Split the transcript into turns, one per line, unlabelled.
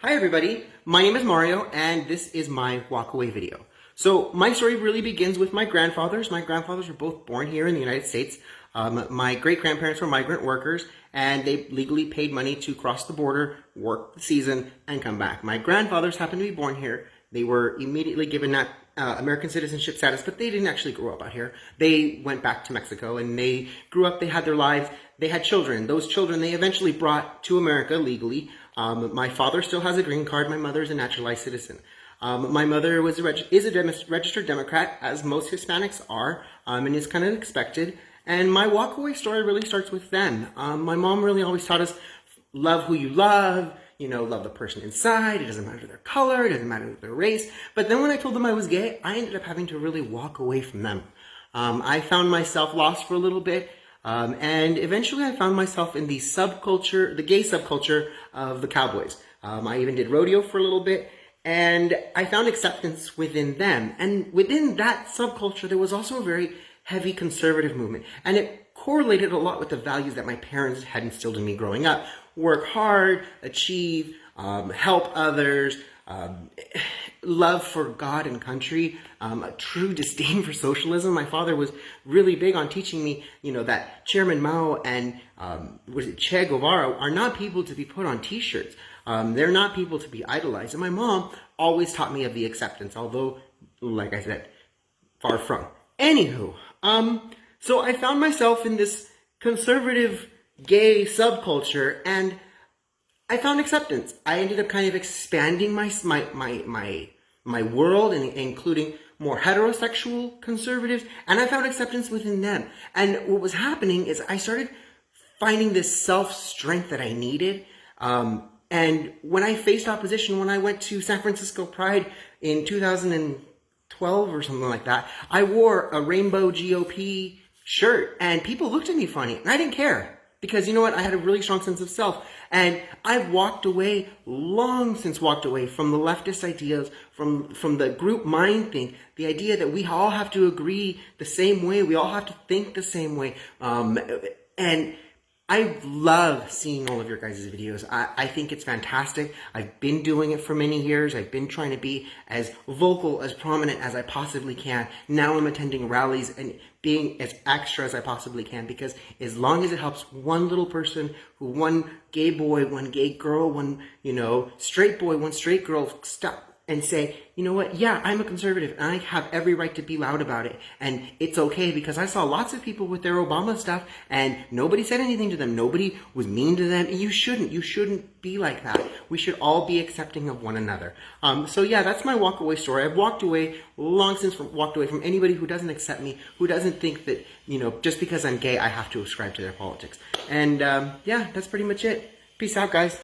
Hi everybody, my name is Mario and this is my Walkaway video. So my story really begins with my grandfathers. My grandfathers were both born here in the United States. My great-grandparents were migrant workers and they legally paid money to cross the border, work the season, and come back. My grandfathers happened to be born here. They were immediately given that American citizenship status, but they didn't actually grow up out here. They went back to Mexico and they grew up, they had their lives, they had children. Those children they eventually brought to America legally. My father still has a green card. My mother is a naturalized citizen. My mother is a registered Democrat, as most Hispanics are, and is kind of expected. And my walkaway story really starts with them. My mom really always taught us, love who you love, love the person inside. It doesn't matter their color, it doesn't matter their race. But then when I told them I was gay, I ended up having to really walk away from them. I found myself lost for a little bit. And eventually I found myself in the subculture, the gay subculture of the cowboys. I even did rodeo for a little bit, and I found acceptance within them. And within that subculture, there was also a very heavy conservative movement. And it correlated a lot with the values that my parents had instilled in me growing up. Work hard, achieve, help others, love for God and country, a true disdain for socialism. My father was really big on teaching me, that Chairman Mao and Che Guevara are not people to be put on t-shirts. They're not people to be idolized. And my mom always taught me of the acceptance, although, like I said, far from. Anywho, so I found myself in this conservative gay subculture, and I found acceptance. I ended up kind of expanding my world, and including more heterosexual conservatives, and I found acceptance within them. And what was happening is I started finding this self-strength that I needed. And when I faced opposition, when I went to San Francisco Pride in 2012 or something like that, I wore a rainbow GOP shirt, and people looked at me funny, and I didn't care. Because you know what, I had a really strong sense of self, and I've long since walked away from the leftist ideas, from the group mind thing, the idea that we all have to agree the same way, we all have to think the same way, and I love seeing all of your guys' videos. I think it's fantastic. I've been doing it for many years. I've been trying to be as vocal, as prominent as I possibly can. Now I'm attending rallies and being as extra as I possibly can, because as long as it helps one little person, one gay boy, one gay girl, one, straight boy, one straight girl, stop and say, you know what, yeah, I'm a conservative and I have every right to be loud about it. And it's okay, because I saw lots of people with their Obama stuff and nobody said anything to them. Nobody was mean to them. And you shouldn't be like that. We should all be accepting of one another. So yeah, that's my walkaway story. I've walked away from anybody who doesn't accept me, who doesn't think that, just because I'm gay, I have to ascribe to their politics. And yeah, that's pretty much it. Peace out, guys.